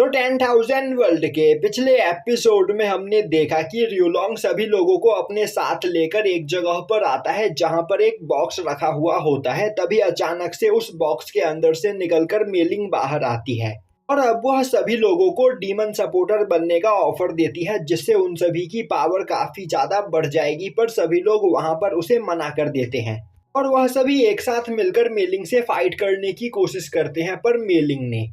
तो 10,000 वर्ल्ड के पिछले एपिसोड में हमने देखा कि रियोलोंग सभी लोगों को अपने साथ लेकर एक जगह पर आता है जहां पर एक बॉक्स रखा हुआ होता है। तभी अचानक से उस बॉक्स के अंदर से निकलकर मेलिंग बाहर आती है और अब वह सभी लोगों को डीमन सपोर्टर बनने का ऑफर देती है, जिससे उन सभी की पावर काफी ज्यादा बढ़ जाएगी। पर सभी लोग वहां पर उसे मना कर देते हैं और वह सभी एक साथ मिलकर मेलिंग से फाइट करने की कोशिश करते हैं। पर मेलिंग ने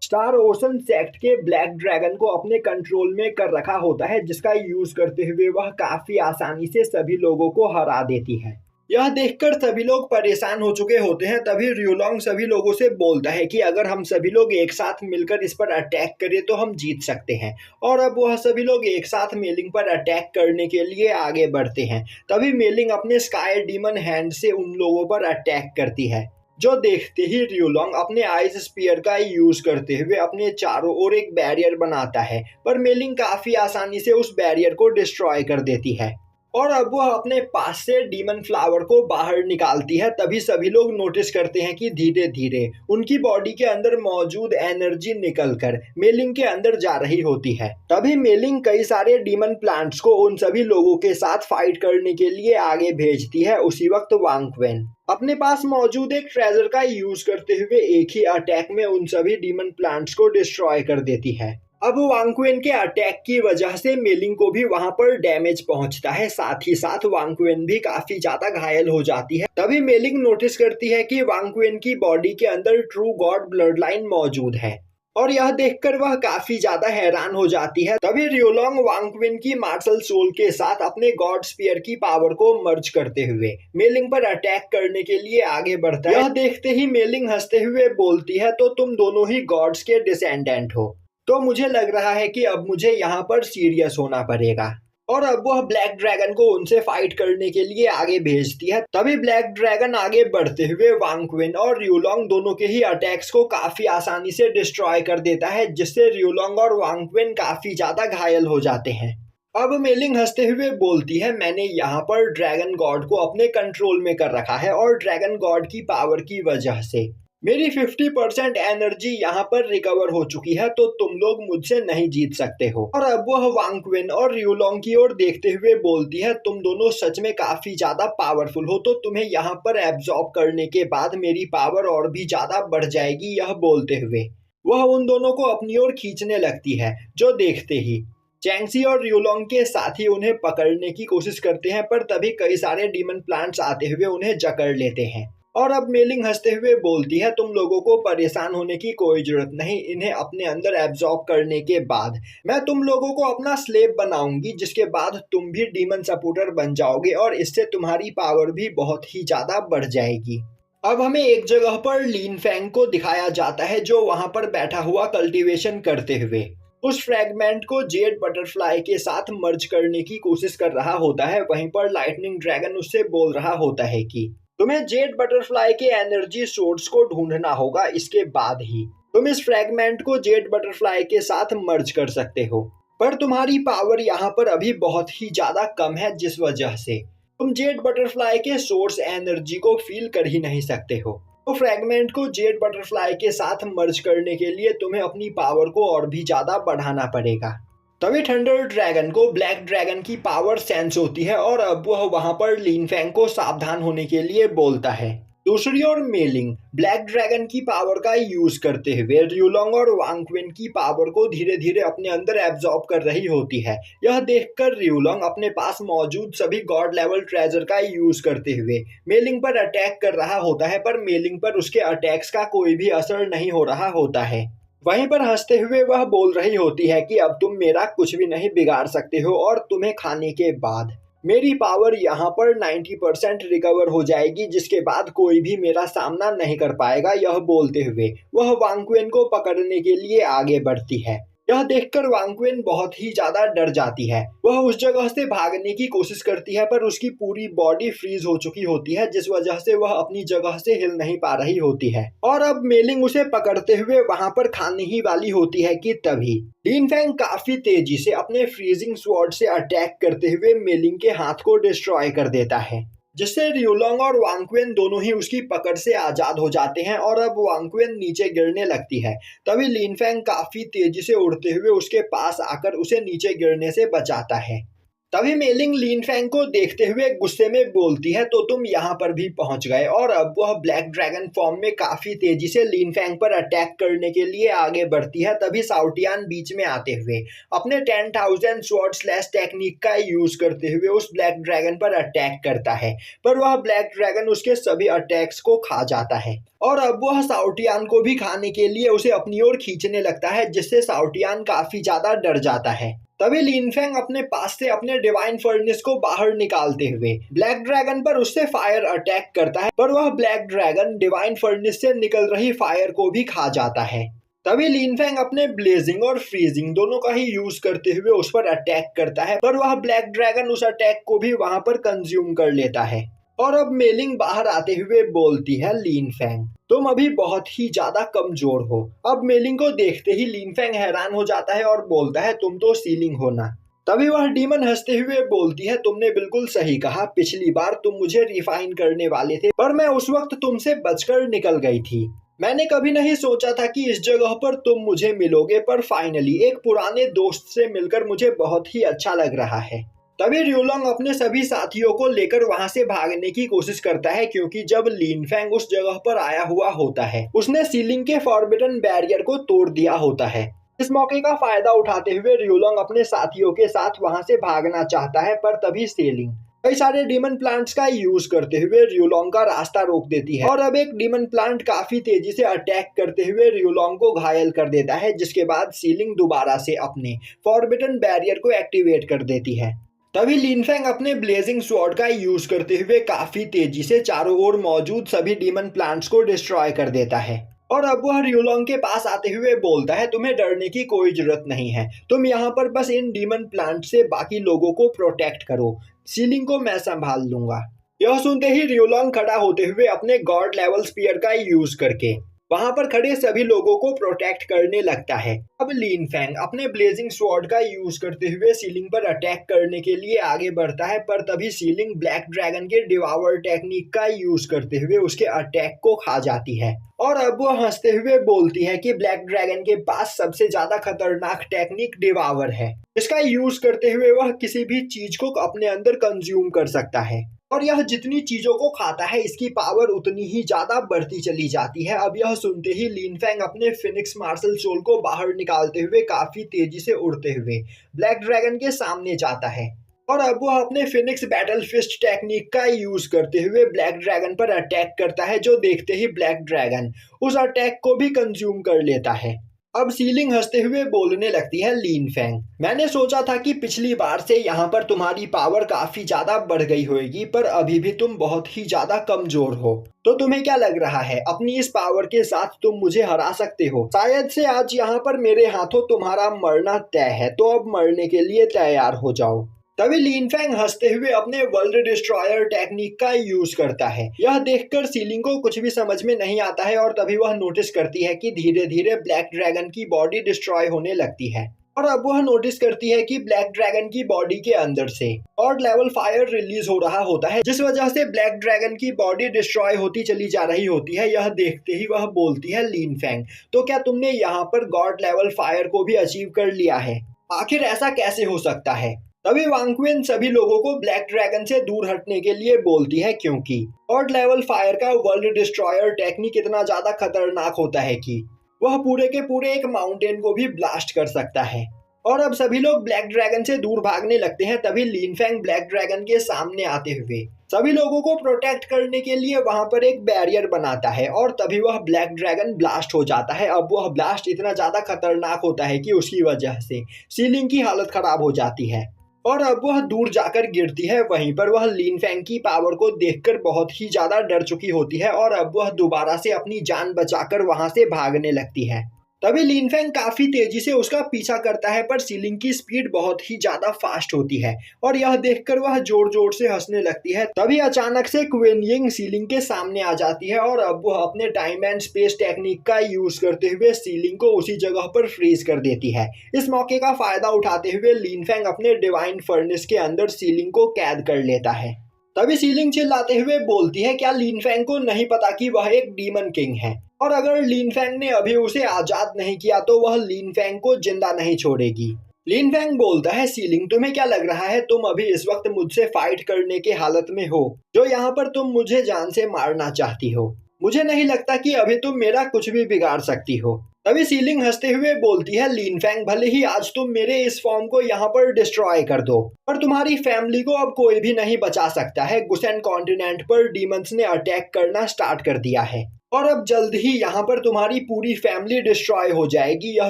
स्टार ओशन सेक्ट के ब्लैक ड्रैगन को अपने कंट्रोल में कर रखा होता है, जिसका यूज करते हुए वह काफी आसानी से सभी लोगों को हरा देती है। यह देखकर सभी लोग परेशान हो चुके होते हैं। तभी रियोलोंग सभी लोगों से बोलता है कि अगर हम सभी लोग एक साथ मिलकर इस पर अटैक करें तो हम जीत सकते हैं। और अब वह सभी लोग एक साथ मेलिंग पर अटैक करने के लिए आगे बढ़ते हैं। तभी मेलिंग अपने स्काई डीमन हैंड से उन लोगों पर अटैक करती है, जो देखते ही रियोलोंग अपने आइस स्पीयर का यूज करते हुए अपने चारों ओर एक बैरियर बनाता है। पर मेलिंग काफी आसानी से उस बैरियर को डिस्ट्रॉय कर देती है और अब वह अपने पास से डीमन फ्लावर को बाहर निकालती है। तभी सभी लोग नोटिस करते हैं कि धीरे धीरे उनकी बॉडी के अंदर मौजूद एनर्जी निकलकर मेलिंग के अंदर जा रही होती है। तभी मेलिंग कई सारे डीमन प्लांट्स को उन सभी लोगों के साथ फाइट करने के लिए आगे भेजती है। उसी वक्त वांग क्वेन अपने पास मौजूद एक ट्रेजर का यूज करते हुए एक ही अटैक में उन सभी डीमन प्लांट्स को डिस्ट्रॉय कर देती है। अब वांग क्वेन के अटैक की वजह से मेलिंग को भी वहां पर डैमेज पहुंचता है, साथ ही साथ वांग क्वेन भी काफी ज्यादा घायल हो जाती है। तभी मेलिंग नोटिस करती है कि वांग क्वेन की बॉडी के अंदर ट्रू गॉड ब्लड लाइन मौजूद है और यह देखकर वह काफी ज्यादा हैरान हो जाती है। तभी रियोलोंग वांग क्वेन की मार्शल सोल के साथ अपने गॉड स्पीयर की पावर को मर्ज करते हुए मेलिंग पर अटैक करने के लिए आगे बढ़ता है। यह देखते ही मेलिंग हंसते हुए बोलती है, तो तुम दोनों ही गॉड्स के डिसेंडेंट हो, तो मुझे लग रहा है कि अब मुझे यहाँ पर सीरियस होना पड़ेगा। और अब वह ब्लैक ड्रैगन को उनसे फाइट करने के लिए आगे भेजती है। तभी ब्लैक ड्रैगन आगे बढ़ते हुए वांग क्वेन और रियोलोंग दोनों के ही अटैक्स को काफी आसानी से डिस्ट्रॉय कर देता है, जिससे रियोलोंग और वांग क्वेन काफी ज्यादा घायल हो जाते हैं। अब मेलिंग हंसते हुए बोलती है, मैंने यहाँ पर ड्रैगन गॉड को अपने कंट्रोल में कर रखा है और ड्रैगन गॉड की पावर की वजह से मेरी 50% एनर्जी यहाँ पर रिकवर हो चुकी है, तो तुम लोग मुझसे नहीं जीत सकते हो। और अब वह वांग क्वेन और रियोलोंग की ओर देखते हुए बोलती है, तुम दोनों सच में काफी ज्यादा पावरफुल हो, तो तुम्हें यहाँ पर एब्जॉर्ब करने के बाद मेरी पावर और भी ज्यादा बढ़ जाएगी। यह बोलते हुए वह उन दोनों को अपनी ओर खींचने लगती है, जो देखते ही चैंगसी और रियोलोंग के साथी उन्हें पकड़ने की कोशिश करते हैं। पर तभी कई सारे डीमन प्लांट्स आते हुए उन्हें जकड़ लेते हैं और अब मेलिंग हंसते हुए बोलती है, तुम लोगों को परेशान होने की कोई जरूरत नहीं। इन्हें अपने अंदर एब्जॉर्ब करने के बाद मैं तुम लोगों को अपना स्लेव बनाऊंगी, जिसके बाद तुम भी डीमन सपोर्टर बन जाओगे और इससे तुम्हारी पावर भी बहुत ही ज्यादा बढ़ जाएगी। अब हमें एक जगह पर लीन फैंग को दिखाया जाता है, जो वहां पर बैठा हुआ कल्टीवेशन करते हुए उस फ्रैगमेंट को जेड बटरफ्लाई के साथ मर्ज करने की कोशिश कर रहा होता है। वहीं पर लाइटनिंग ड्रैगन उससे बोल रहा होता है कि तुम्हें जेड बटरफ्लाई के एनर्जी सोर्स को ढूंढना होगा, इसके बाद ही तुम इस फ्रैगमेंट को जेड बटरफ्लाई के साथ मर्ज कर सकते हो। पर तुम्हारी पावर यहाँ पर अभी बहुत ही ज्यादा कम है, जिस वजह से तुम जेड बटरफ्लाई के सोर्स एनर्जी को फील कर ही नहीं सकते हो। तो फ्रैगमेंट को जेड बटरफ्लाई के साथ मर्ज करने के लिए तुम्हें अपनी पावर को और भी ज्यादा बढ़ाना पड़ेगा। तभी थंडर ड्रैगन को ब्लैक ड्रैगन की पावर सेंस होती है और अब वह वहां पर लीन फैंग को सावधान होने के लिए बोलता है। दूसरी ओर मेलिंग ब्लैक ड्रैगन की पावर का यूज करते हुए रियोलोंग और वांग क्वेन की पावर को धीरे धीरे अपने अंदर एब्जॉर्ब कर रही होती है। यह देखकर रियोलोंग अपने पास मौजूद सभी गॉड लेवल ट्रेजर का यूज करते हुए मेलिंग पर अटैक कर रहा होता है, पर मेलिंग पर उसके अटैक्स का कोई भी असर नहीं हो रहा होता है। वहीं पर हंसते हुए वह बोल रही होती है कि अब तुम मेरा कुछ भी नहीं बिगाड़ सकते हो और तुम्हें खाने के बाद मेरी पावर यहाँ पर 90% रिकवर हो जाएगी, जिसके बाद कोई भी मेरा सामना नहीं कर पाएगा। यह बोलते हुए वह वांग क्वेन को पकड़ने के लिए आगे बढ़ती है। यह देखकर वांग क्वेन बहुत ही ज्यादा डर जाती है। वह उस जगह से भागने की कोशिश करती है, पर उसकी पूरी बॉडी फ्रीज हो चुकी होती है, जिस वजह से वह अपनी जगह से हिल नहीं पा रही होती है। और अब मेलिंग उसे पकड़ते हुए वहां पर खाने ही वाली होती है कि तभी लीन फैंग काफी तेजी से अपने फ्रीजिंग स्वॉर्ड से अटैक करते हुए मेलिंग के हाथ को डिस्ट्रॉय कर देता है। जिससे रियोलोंग और वांग क्विन दोनों ही उसकी पकड़ से आजाद हो जाते हैं और अब वांग क्विन नीचे गिरने लगती है। तभी लिन फेंग काफी तेजी से उड़ते हुए उसके पास आकर उसे नीचे गिरने से बचाता है। तभी मेलिंग लिन फेंग को देखते हुए गुस्से में बोलती है, तो तुम यहाँ पर भी पहुंच गए। और अब वह ब्लैक ड्रैगन फॉर्म में काफी तेजी से लिन फेंग पर अटैक करने के लिए आगे बढ़ती है। तभी साउटियान बीच में आते हुए अपने 10,000 स्वॉर्ड स्लैश टेक्निक का यूज करते हुए उस ब्लैक ड्रैगन पर अटैक करता है, पर वह ब्लैक ड्रैगन उसके सभी अटैक्स को खा जाता है और अब वह साउटियान को भी खाने के लिए उसे अपनी ओर खींचने लगता है, जिससे साउटियान काफी ज्यादा डर जाता है। तभी लिन फेंग अपने पास से अपने डिवाइन फर्नेस को बाहर निकालते हुए ब्लैक ड्रैगन पर उससे फायर अटैक करता है, पर वह ब्लैक ड्रैगन डिवाइन फर्नेस से निकल रही फायर को भी खा जाता है। तभी लिन फेंग अपने ब्लेजिंग और फ्रीजिंग दोनों का ही यूज करते हुए उस पर अटैक करता है, पर वह ब्लैक ड्रैगन उस अटैक को भी वहां पर कंज्यूम कर लेता है। और अब मेलिंग बाहर आते हुए बोलती है, लिन फेंग तुम अभी बहुत ही ज्यादा कमजोर हो। अब मेलिंग को देखते ही लिन फेंग हैरान हो जाता है और बोलता है, तुम तो सीलिंग हो ना। तभी वह डीमन हंसते हुए बोलती है, तुमने बिल्कुल सही कहा, पिछली बार तुम मुझे रिफाइन करने वाले थे, पर मैं उस वक्त तुमसे बचकर निकल गई थी। मैंने कभी नहीं सोचा था कि इस जगह पर तुम मुझे मिलोगे, पर फाइनली एक पुराने दोस्त से मिलकर मुझे बहुत ही अच्छा लग रहा है। तभी रियोलोंग अपने सभी साथियों को लेकर वहां से भागने की कोशिश करता है, क्योंकि जब लिन फेंग उस जगह पर आया हुआ होता है उसने सीलिंग के फॉरबिडन बैरियर को तोड़ दिया होता है। इस मौके का फायदा उठाते हुए रियोलोंग अपने साथियों के साथ वहां से भागना चाहता है, पर तभी सेलिंग कई सारे डीमन प्लांट्स का यूज करते हुए रियोलोंग का रास्ता रोक देती है और अब एक डीमन प्लांट काफी तेजी से अटैक करते हुए रियोलोंग को घायल कर देता है, जिसके बाद सीलिंग दोबारा से अपने फॉरबिडन बैरियर को एक्टिवेट कर देती है। तभी लिन फेंग अपने ब्लेजिंग स्वॉर्ड का यूज करते हुए काफी तेजी से चारों ओर मौजूद सभी डीमन प्लांट्स को डिस्ट्रॉय कर देता है और अब वह रियोलोंग के पास आते हुए बोलता है, तुम्हें डरने की कोई जरूरत नहीं है, तुम यहाँ पर बस इन डीमन प्लांट से बाकी लोगों को प्रोटेक्ट करो, सीलिंग को मैं संभाल लूंगा। यह सुनते ही रियोलोंग खड़ा होते हुए अपने गॉड लेवल स्पीयर का यूज करके वहां पर खड़े सभी लोगों को प्रोटेक्ट करने लगता है। अब लिन फेंग अपने ब्लेजिंग स्वॉर्ड का यूज करते हुए सीलिंग पर अटैक करने के लिए आगे बढ़ता है, पर तभी सीलिंग ब्लैक ड्रैगन के डिवावर टेक्निक का यूज करते हुए उसके अटैक को खा जाती है और अब वो हंसते हुए बोलती है कि ब्लैक ड्रैगन के पास सबसे ज्यादा खतरनाक टेक्निक डिवावर है, इसका यूज करते हुए वह किसी भी चीज को अपने अंदर कंज्यूम कर सकता है और यह जितनी चीजों को खाता है इसकी पावर उतनी ही ज्यादा बढ़ती चली जाती है। अब यह सुनते ही लिन फेंग अपने फिनिक्स मार्शल सोल को बाहर निकालते हुए काफी तेजी से उड़ते हुए ब्लैक ड्रैगन के सामने जाता है और अब वह अपने फिनिक्स बैटल फिस्ट टेक्निक का यूज करते हुए ब्लैक ड्रैगन पर अटैक करता है, जो देखते ही ब्लैक ड्रैगन उस अटैक को भी कंज्यूम कर लेता है। अब सीलिंग हंसते हुए बोलने लगती है, लिन फेंग मैंने सोचा था कि पिछली बार से यहाँ पर तुम्हारी पावर काफी ज्यादा बढ़ गई होगी, पर अभी भी तुम बहुत ही ज्यादा कमजोर हो, तो तुम्हें क्या लग रहा है अपनी इस पावर के साथ तुम मुझे हरा सकते हो? शायद से आज यहाँ पर मेरे हाथों तुम्हारा मरना तय है, तो अब मरने के लिए तैयार हो जाओ। तभी लिन फेंग हंसते हुए अपने वर्ल्ड डिस्ट्रॉयर टेक्निक का यूज करता है। यह देखकर सीलिंग को कुछ भी समझ में नहीं आता है और तभी वह नोटिस करती है कि धीरे धीरे ब्लैक ड्रैगन की बॉडी डिस्ट्रॉय होने लगती है और अब वह नोटिस करती है कि ब्लैक ड्रैगन की बॉडी के अंदर से गॉड लेवल फायर रिलीज हो रहा होता है, जिस वजह से ब्लैक ड्रैगन की बॉडी डिस्ट्रॉय होती चली जा रही होती है। यह देखते ही वह बोलती है, लिन फेंग तो क्या तुमने यहाँ पर गॉड लेवल फायर को भी अचीव कर लिया है? आखिर ऐसा कैसे हो सकता है? तभी वांग क्विन सभी लोगों को ब्लैक ड्रैगन से दूर हटने के लिए बोलती है, क्योंकि गॉड लेवल फायर का वर्ल्ड डिस्ट्रॉयर टेक्निक इतना ज्यादा खतरनाक होता है कि वह पूरे के पूरे एक माउंटेन को भी ब्लास्ट कर सकता है। और अब सभी लोग ब्लैक ड्रैगन से दूर भागने लगते हैं। तभी लिन फेंग ब्लैक ड्रैगन के सामने आते हुए सभी लोगों को प्रोटेक्ट करने के लिए वहां पर एक बैरियर बनाता है और तभी वह ब्लैक ड्रैगन ब्लास्ट हो जाता है। अब वह ब्लास्ट इतना ज्यादा खतरनाक होता है कि उसकी वजह से सीलिंग की हालत खराब हो जाती है और अब वह दूर जाकर गिरती है। वहीं पर वह लिन फेंग की पावर को देखकर बहुत ही ज्यादा डर चुकी होती है और अब वह दोबारा से अपनी जान बचाकर वहां से भागने लगती है। तभी लिन फेंग काफी तेजी से उसका पीछा करता है, पर सीलिंग की स्पीड बहुत ही ज्यादा फास्ट होती है और यह देखकर वह जोर जोर से हंसने लगती है। तभी अचानक से क्वीन यिंग सीलिंग के सामने आ जाती है और अब वह अपने टाइम एंड स्पेस टेक्निक का यूज करते हुए सीलिंग को उसी जगह पर फ्रीज कर देती है। इस मौके का फायदा उठाते हुए लिन फेंग अपने डिवाइन फर्नेस के अंदर सीलिंग को कैद कर लेता है। तभी सीलिंग चिल्लाते हुए बोलती है, क्या लिन फैंग को नहीं पता कि वह एक डीमन किंग है, और अगर लिन फैंग ने अभी उसे आजाद नहीं किया तो वह लिन फैंग को जिंदा नहीं छोड़ेगी। लिन फैंग बोलता है, सीलिंग तुम्हें क्या लग रहा है तुम अभी इस वक्त मुझसे फाइट करने की हालत में हो, जो यहाँ पर तुम मुझे जान से मारना चाहती हो? मुझे नहीं लगता कि अभी तुम मेरा कुछ भी बिगाड़ सकती हो। तभी सीलिंग हंसते हुए बोलती है, लिन फैंग भले ही आज तुम मेरे इस फॉर्म को यहाँ पर डिस्ट्रॉय कर दो, पर तुम्हारी फैमिली को अब कोई भी नहीं बचा सकता है। गुसेन कॉन्टिनेंट पर डीमंस ने अटैक करना स्टार्ट कर दिया है और अब जल्द ही यहाँ पर तुम्हारी पूरी फैमिली डिस्ट्रॉय हो जाएगी। यह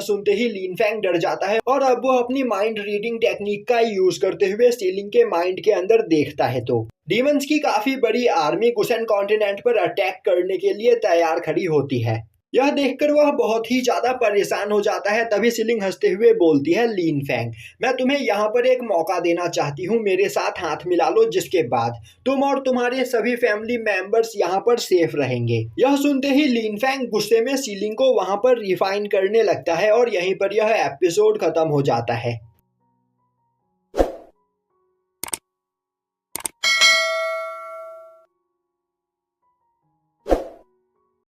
सुनते ही लिन फैंग डर जाता है और अब वो अपनी माइंड रीडिंग टेक्निक का यूज करते हुए सीलिंग के माइंड के अंदर देखता है तो डीमंस की काफी बड़ी आर्मी गुसेन कॉन्टिनेंट पर अटैक करने के लिए तैयार खड़ी होती है। यह देखकर वह बहुत ही ज्यादा परेशान हो जाता है। तभी सीलिंग हंसते हुए बोलती है, लिन फैंग मैं तुम्हें यहाँ पर एक मौका देना चाहती हूँ, मेरे साथ हाथ मिला लो, जिसके बाद तुम और तुम्हारे सभी फैमिली मेंबर्स यहाँ पर सेफ रहेंगे। यह सुनते ही लिन फैंग गुस्से में सीलिंग को वहाँ पर रिफाइन करने लगता है और यहीं पर यह एपिसोड खत्म हो जाता है।